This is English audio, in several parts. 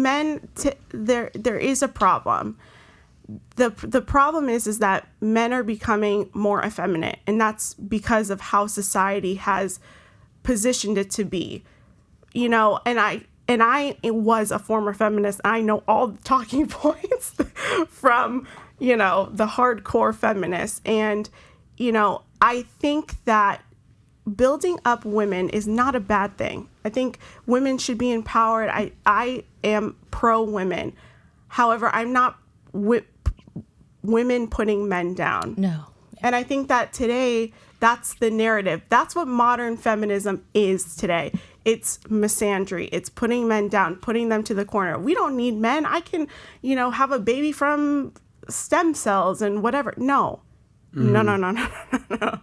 men, there is a problem. The problem is that men are becoming more effeminate, and that's because of how society has positioned it to be. You know, and I was a former feminist. I know all the talking points from, you know, the hardcore feminists. And, you know, I think that building up women is not a bad thing. I think women should be empowered. I am pro-women. However, I'm not women putting men down. No. And I think that today, that's the narrative. That's what modern feminism is today. It's misandry. It's putting men down, putting them to the corner. We don't need men. I can, you know, have a baby from stem cells and whatever. No. No.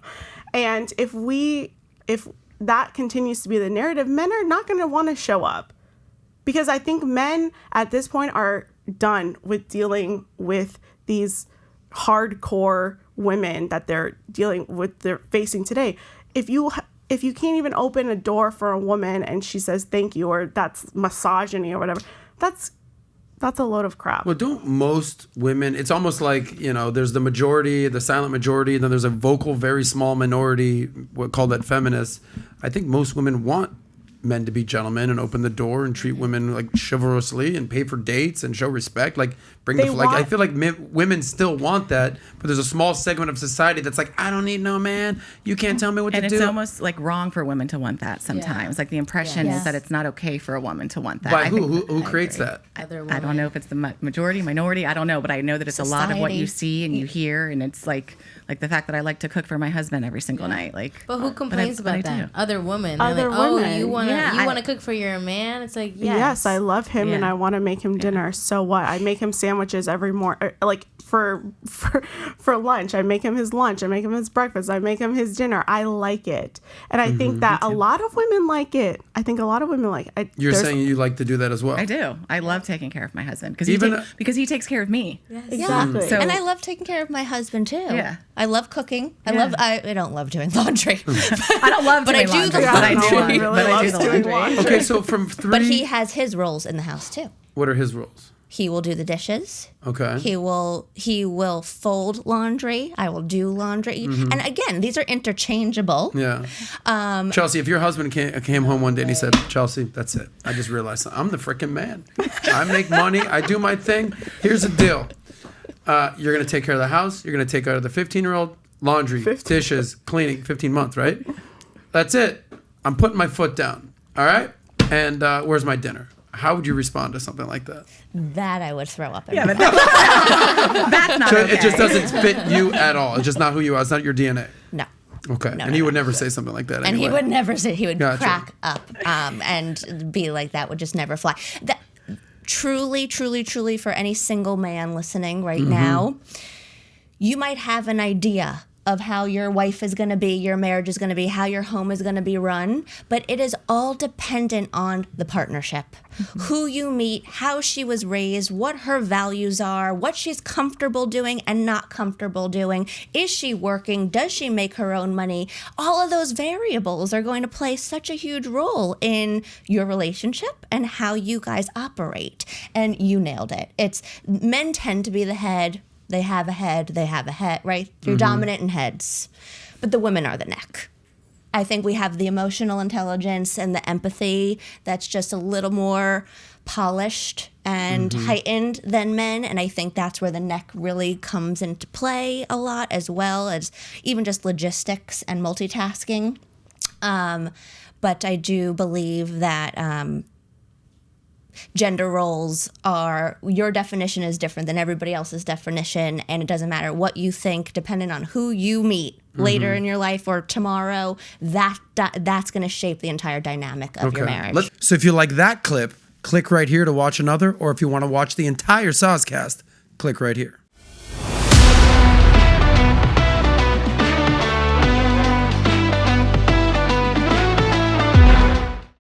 And if that continues to be the narrative, men are not going to want to show up. Because I think men at this point are done with dealing with these hardcore women that they're facing today. If you can't even open a door for a woman and she says thank you, or that's misogyny or whatever, that's a load of crap. Well, don't most women, it's almost like, you know, there's the majority, the silent majority, then there's a vocal, very small minority, we'll call that feminists. I think most women want men to be gentlemen and open the door and treat women like chivalrously and pay for dates and show respect. Like I feel like women still want that, but there's a small segment of society that's like, I don't need no man. You can't tell me what to do. And it's almost like wrong for women to want that sometimes. Yeah. Like the impression is that it's not okay for a woman to want that. By who creates that? Either woman. I don't know if it's the majority, minority. I don't know, but I know that it's society. A lot of what you see and you hear, and it's like the fact that I like to cook for my husband every single night. Like, but who complains about that? Other women. Other women. Oh, you want to cook for your man? It's like, yes, I love him and I want to make him dinner. So what? I make him sandwiches every morning, like for lunch. I make him his lunch. I make him his breakfast. I make him his dinner. I like it, and I think that a lot of women like it. I think a lot of women like it. You're saying you like to do that as well? I do. I love taking care of my husband because he takes care of me. Yes. Exactly. So, and I love taking care of my husband too. Yeah. I love cooking. I don't love doing laundry. I don't love doing laundry. But I do the laundry. Okay, so from 3... But he has his roles in the house too. What are his roles? He will do the dishes. Okay. He will fold laundry. I will do laundry. And again, these are interchangeable. Yeah. Chelsea, if your husband came home one day and he said, Chelsea, that's it. I just realized I'm the freaking man. I make money. I do my thing. Here's the deal. You're going to take care of the house. You're going to take care of the 15-year-old, laundry, dishes, cleaning, 15 months, right? That's it. I'm putting my foot down. All right? And where's my dinner? How would you respond to something like that? That I would throw up. Yeah, but that's not okay. It just doesn't fit you at all. It's just not who you are. It's not your DNA. No. Okay. And he would never say something like that anyway. And he would never say, he would crack up and be like, that would just never fly. That, truly, for any single man listening right now, you might have an idea of how your wife is going to be, your marriage is going to be, how your home is going to be run, but it is all dependent on the partnership. Who you meet, how she was raised, what her values are, what she's comfortable doing and not comfortable doing. Is she working? Does she make her own money? All of those variables are going to play such a huge role in your relationship and how you guys operate. And you nailed it. It's men tend to be the head. They have a head, right? You're dominant in heads. But the women are the neck. I think we have the emotional intelligence and the empathy that's just a little more polished and heightened than men. And I think that's where the neck really comes into play a lot, as well as even just logistics and multitasking. But I do believe that gender roles are, your definition is different than everybody else's definition, and it doesn't matter what you think, depending on who you meet later in your life or tomorrow, that's going to shape the entire dynamic of your marriage. So if you like that clip, click right here to watch another, or if you want to watch the entire Soscast, click right here.